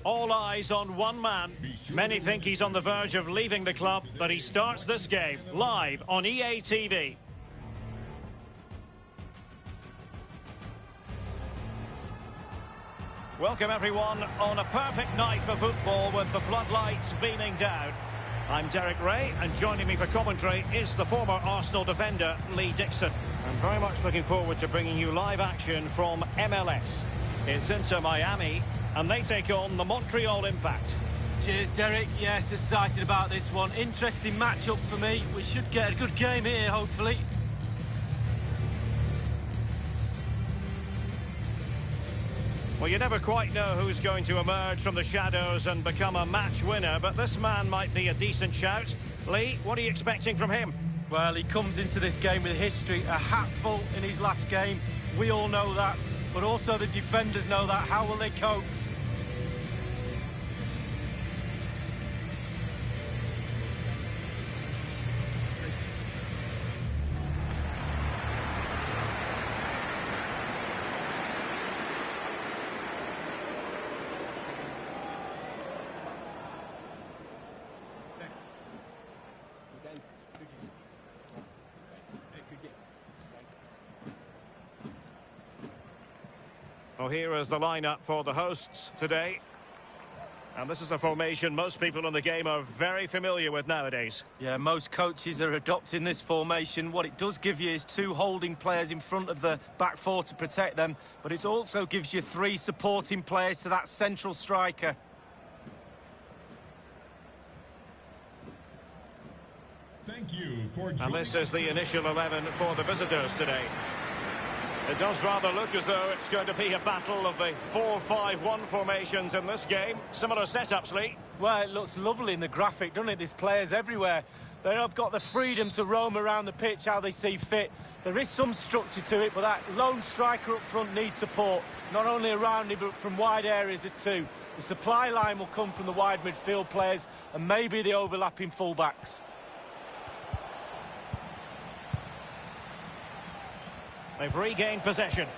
All eyes on one man. Many think he's on the verge of leaving the club, but he starts this game live on EA TV. Welcome everyone on a perfect night for football with the floodlights beaming down. I'm Derek Ray, and joining me for commentary is the former Arsenal defender, Lee Dixon. I'm very much looking forward to bringing you live action from MLS. It's Inter Miami, and they take on the Montreal Impact. Cheers, Derek. Yes, excited about this one. Interesting matchup for me. We should get a good game here, hopefully. Well, you never quite know who's going to emerge from the shadows and become a match winner, but this man might be a decent shout. Lee, what are you expecting from him? Well, he comes into this game with history, a hatful in his last game. We all know that, but also the defenders know that. How will they cope? Well, here is the lineup for the hosts today. And this is a formation most people in the game are very familiar with nowadays. Yeah, most coaches are adopting this formation. What it does give you is two holding players in front of the back four to protect them, but it also gives you three supporting players to that central striker. Thank you for joining. And this is the initial 11 for the visitors today. It does rather look as though it's going to be a battle of the 4-5-1 formations in this game. Similar setups, Lee. Well, it looks lovely in the graphic, doesn't it? There's players everywhere. They have got the freedom to roam around the pitch how they see fit. There is some structure to it, but that lone striker up front needs support, not only around him, but from wide areas too. The supply line will come from the wide midfield players and maybe the overlapping fullbacks. They've regained possession.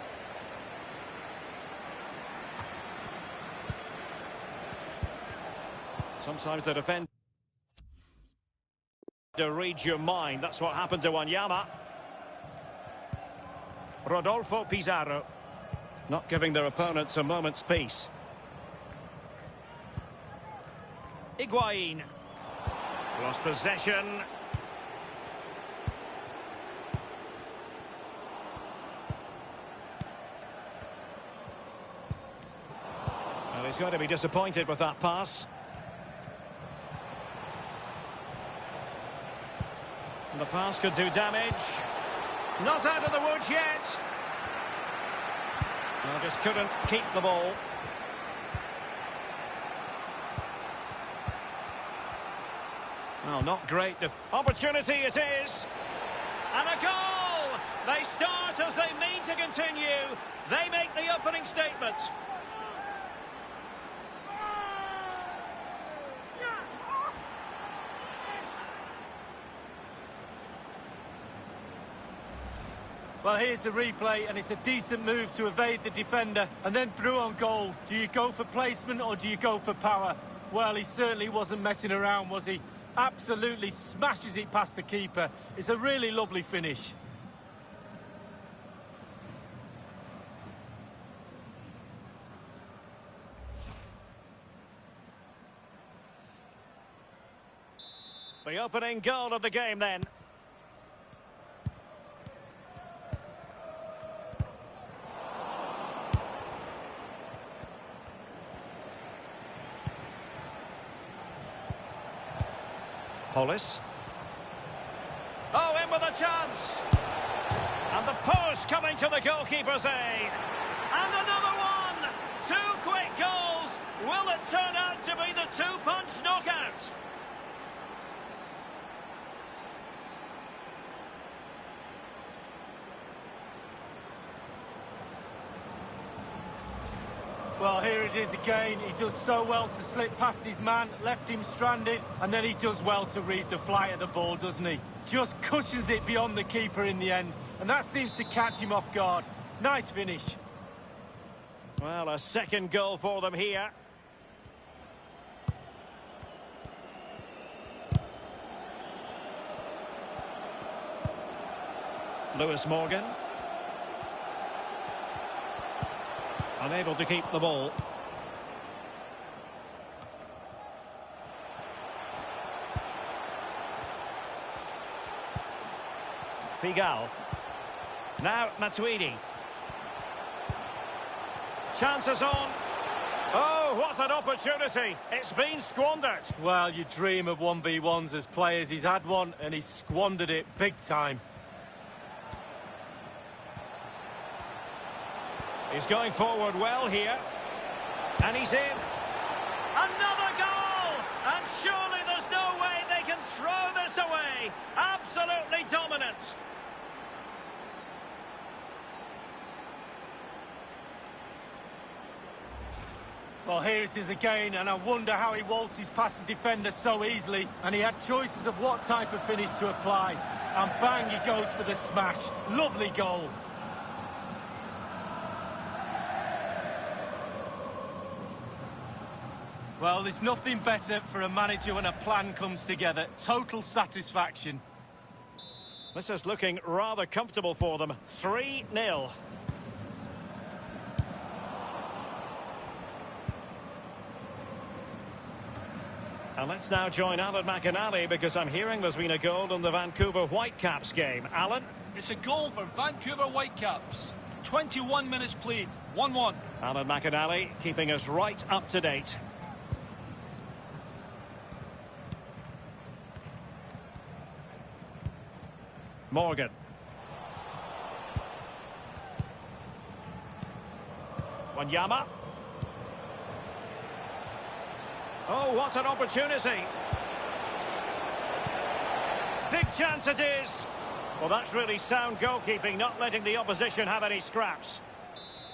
Sometimes the defender reads your mind. That's what happened to Wanyama. Rodolfo Pizarro. Not giving their opponents a moment's peace. Higuain. Lost possession. He's going to be disappointed with that pass. And the pass could do damage. Not out of the woods yet. No, just couldn't keep the ball. Well, not great. Opportunity it is. And a goal! They start as they mean to continue. They make the opening statement. Well, here's the replay, and it's a decent move to evade the defender and then through on goal. Do you go for placement or do you go for power? Well, he certainly wasn't messing around, was he? Absolutely smashes it past the keeper. It's a really lovely finish. The opening goal of the game then. Hollis. Oh, in with a chance. And the post coming to the goalkeeper's aid. And another one. Two quick goals. Will it turn out to be the two-punch knockout? Well, here it is again. He does so well to slip past his man, left him stranded, and then he does well to read the flight of the ball, doesn't he? Just cushions it beyond the keeper in the end, and that seems to catch him off guard. Nice finish. Well, a second goal for them here. Lewis Morgan. Unable to keep the ball. Figal. Now Matuidi. Chances on. Oh, what an opportunity. It's been squandered. Well, you dream of 1v1s as players. He's had one and he's squandered it big time. He's going forward well here. And he's in. Another goal! And surely there's no way they can throw this away. Absolutely dominant. Well, here it is again, and I wonder how he waltzes past the defender so easily. And he had choices of what type of finish to apply. And bang, he goes for the smash. Lovely goal. Well, there's nothing better for a manager when a plan comes together. Total satisfaction. This is looking rather comfortable for them. 3-0. And let's now join Alan McInally, because I'm hearing there's been a goal in the Vancouver Whitecaps game. Alan? It's a goal for Vancouver Whitecaps. 21 minutes played. 1-1. Alan McInally keeping us right up to date. Morgan. Wanyama. Oh, what an opportunity. Big chance it is. Well, that's really sound goalkeeping, not letting the opposition have any scraps.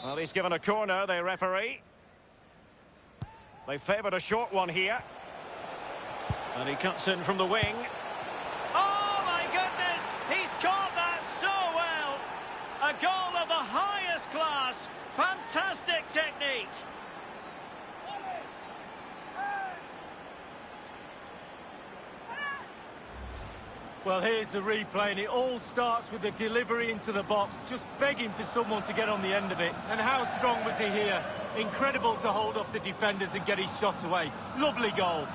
Well, he's given a corner, the referee. They favoured a short one here. And he cuts in from the wing. Oh, my goodness! He's caught that so well! A goal of the highest class. Fantastic technique. Well, here's the replay, and it all starts with the delivery into the box, just begging for someone to get on the end of it. And how strong was he here? Incredible to hold up the defenders and get his shot away. Lovely goal.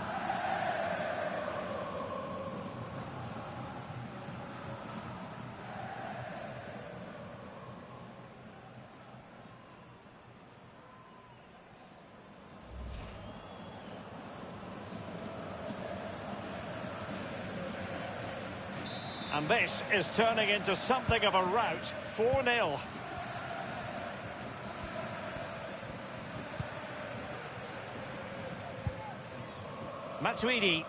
And this is turning into something of a rout. 4-0. Matuidi.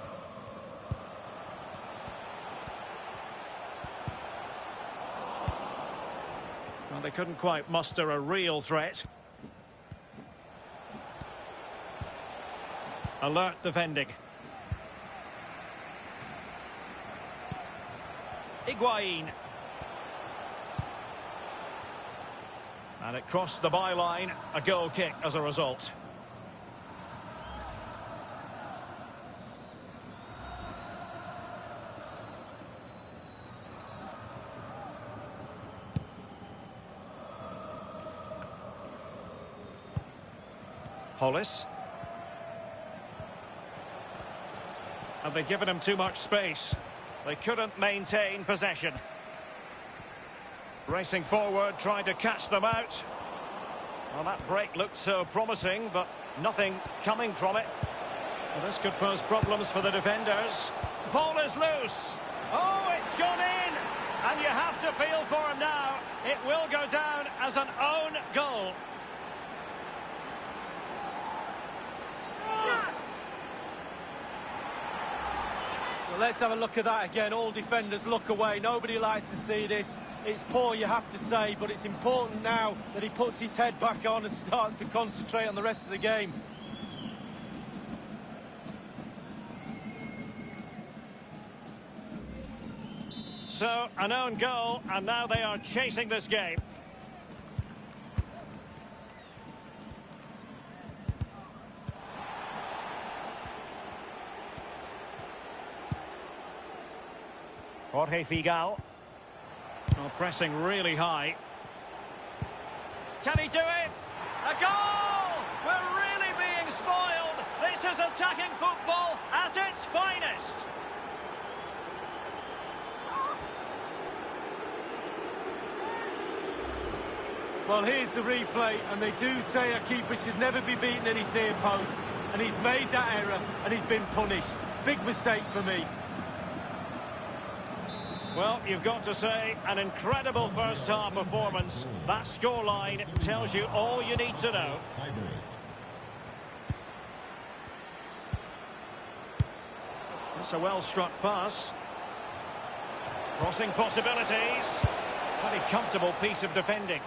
Well, they couldn't quite muster a real threat. Alert defending. Higuain. And it crossed the byline. A goal kick as a result. Hollis. Have they given him too much space? They couldn't maintain possession. Racing forward, trying to catch them out. Well, that break looked so promising, but nothing coming from it. Well, this could pose problems for the defenders. Ball is loose. Oh, it's gone in. And you have to feel for him now. It will go down as an own goal. Well, let's have a look at that again. All defenders look away. Nobody likes to see this. It's poor, you have to say, but it's important now that he puts his head back on and starts to concentrate on the rest of the game. So, an own goal, and now they are chasing this game. Jorge Figal. Well, pressing really high. Can he do it? A goal! We're really being spoiled. This is attacking football at its finest. Well, here's the replay, and they do say a keeper should never be beaten at his near post, and he's made that error, and he's been punished. Big mistake for me. Well, you've got to say, an incredible first-half performance. That scoreline tells you all you need to know. That's a well-struck pass. Crossing possibilities. Very comfortable piece of defending.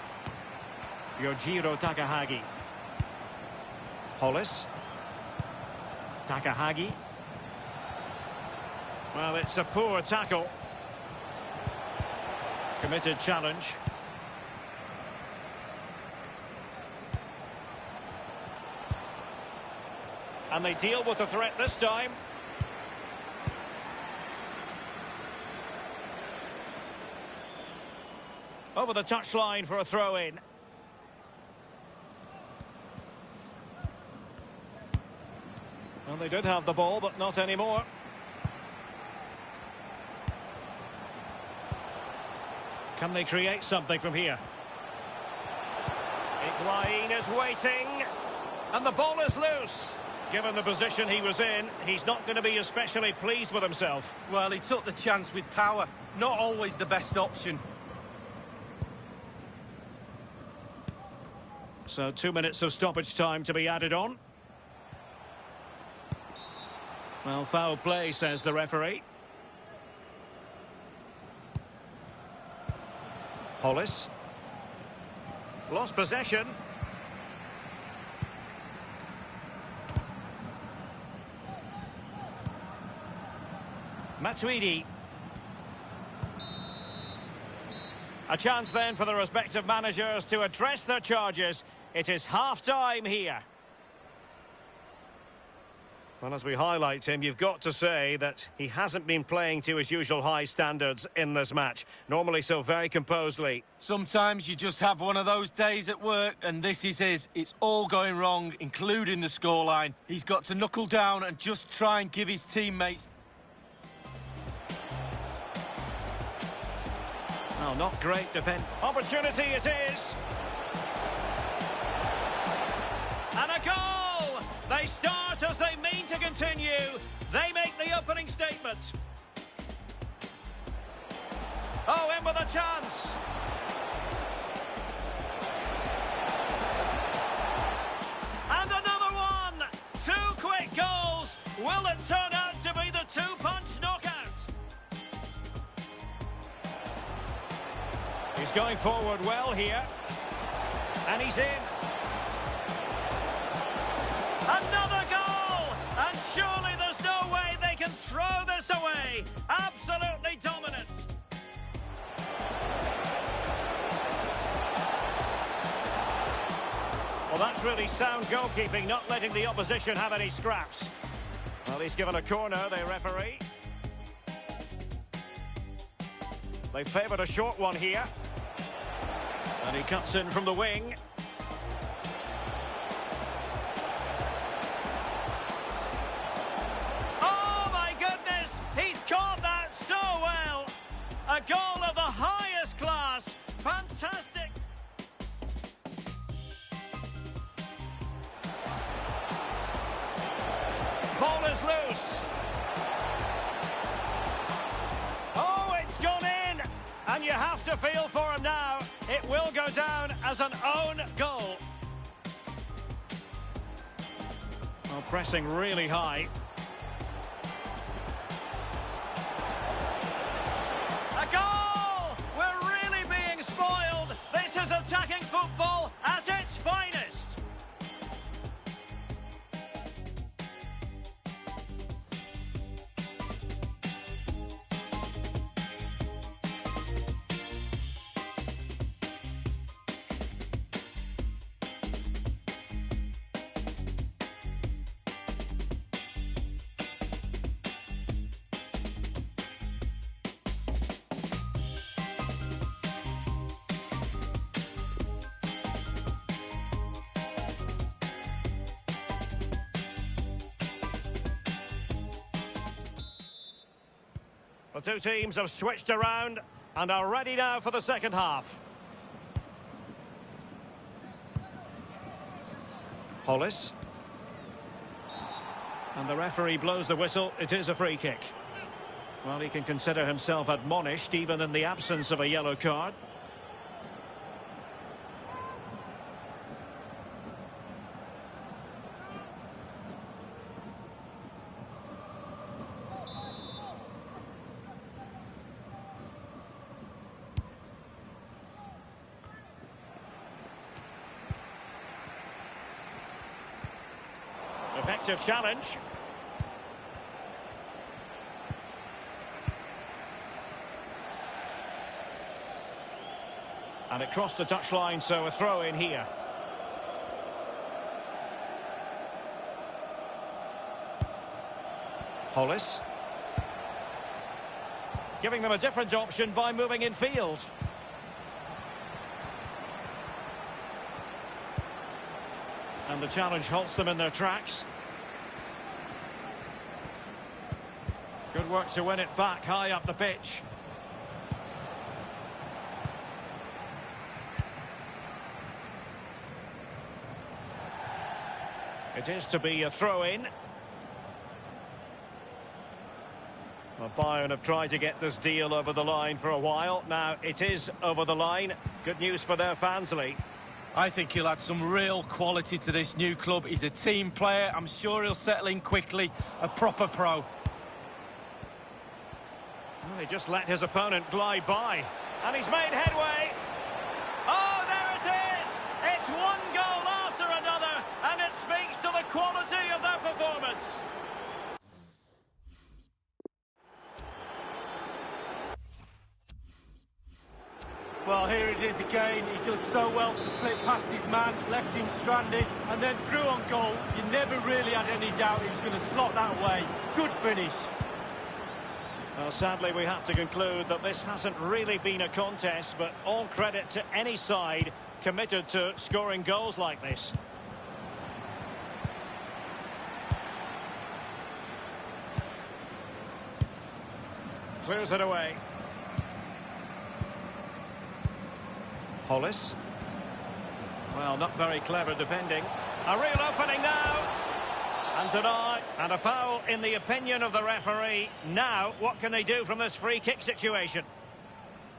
Yojiro Takahagi. Hollis. Takahagi. Well, it's a poor tackle. Committed challenge. And they deal with the threat this time. Over the touchline for a throw-in. Well, they did have the ball, but not anymore. Can they create something from here? Higuain is waiting. And the ball is loose. Given the position he was in, he's not going to be especially pleased with himself. Well, he took the chance with power. Not always the best option. So 2 minutes of stoppage time to be added on. Well, foul play, says the referee. Hollis. Lost possession. Matuidi. A chance then for the respective managers to address their charges. It is half-time here. Well, as we highlight him, you've got to say that he hasn't been playing to his usual high standards in this match. Normally so very composedly. Sometimes you just have one of those days at work, and this is his. It's all going wrong, including the scoreline. He's got to knuckle down and just try and give his teammates... Oh, not great defense. Opportunity it is. And a goal! They start as they mean to continue. They make the opening statement. Oh, in with a chance. And another one! 2 quick goals. Will it turn out to be the two-punch knockout? He's going forward well here. And he's in. Another goal! And surely there's no way they can throw this away. Absolutely dominant. Well, that's really sound goalkeeping, not letting the opposition have any scraps. Well, he's given a corner, the referee. They favoured a short one here. And he cuts in from the wing. Oh, my goodness! He's caught that so well! A goal of the highest class! Fantastic! Ball is loose. Oh, it's gone in! And you have to feel for him now. It will go down as an own goal. Well, pressing really high. A goal! We're really being spoiled. This is attacking football at its finest. The two teams have switched around and are ready now for the second half. Hollis. And the referee blows the whistle. It is a free kick. Well, he can consider himself admonished even in the absence of a yellow card. Effective challenge. And it crossed the touchline, so a throw in here. Hollis. Giving them a different option by moving in field. And the challenge halts them in their tracks. Good work to win it back high up the pitch. It is to be a throw-in. Well, Bayern have tried to get this deal over the line for a while. Now it is over the line. Good news for their fans, Lee. I think he'll add some real quality to this new club. He's a team player. I'm sure he'll settle in quickly. A proper pro. Well, he just let his opponent glide by. And he's made headway. Oh, there it is! It's one goal after another, and it speaks to the quality of their performance. Well, here it is again. He does so well to slip past his man, left him stranded, and then through on goal. You never really had any doubt he was going to slot that way. Good finish. Well, sadly, we have to conclude that this hasn't really been a contest, but all credit to any side committed to scoring goals like this. Clears it away. Hollis. Well, not very clever defending. A real opening now. And denied. And a foul in the opinion of the referee. Now, what can they do from this free kick situation?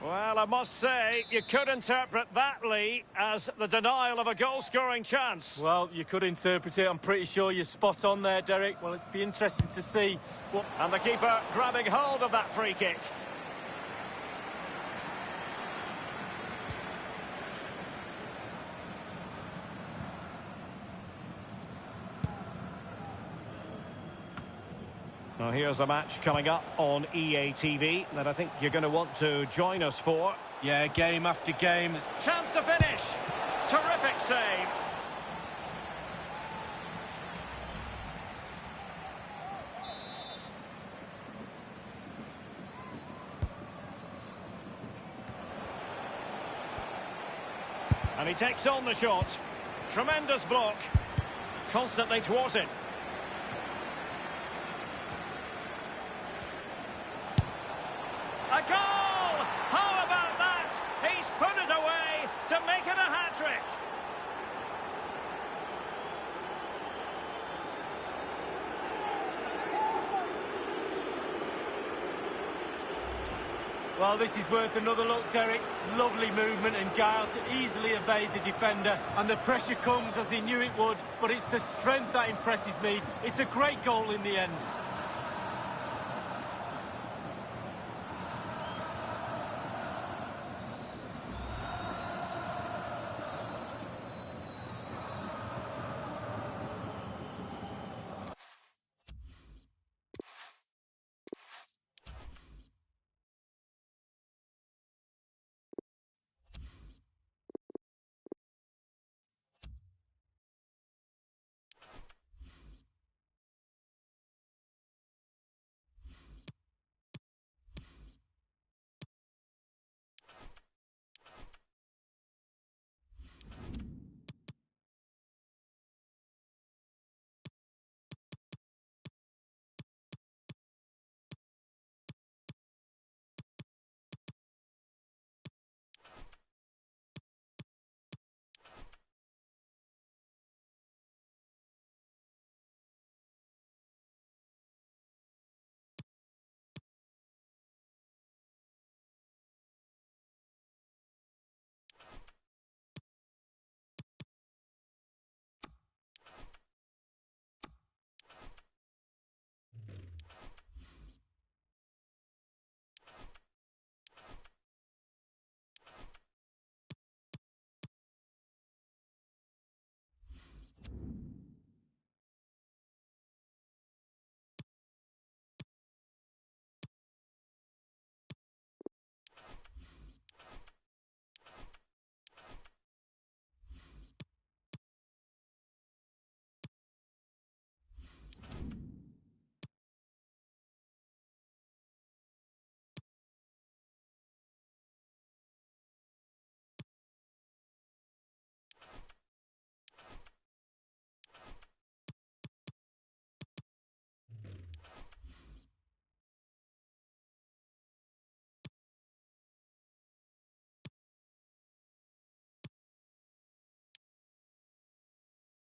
Well, I must say, you could interpret that, Lee, as the denial of a goal-scoring chance. Well, you could interpret it. I'm pretty sure you're spot on there, Derek. Well, it'd be interesting to see what... And the keeper grabbing hold of that free kick. Well, here's a match coming up on EA TV that I think you're going to want to join us for. Yeah, game after game. Chance to finish. Terrific save. And he takes on the shot. Tremendous block. Constantly thwarted. A goal! How about that? He's put it away to make it a hat-trick. Well, this is worth another look, Derek. Lovely movement and guile to easily evade the defender. And the pressure comes as he knew it would, but it's the strength that impresses me. It's a great goal in the end.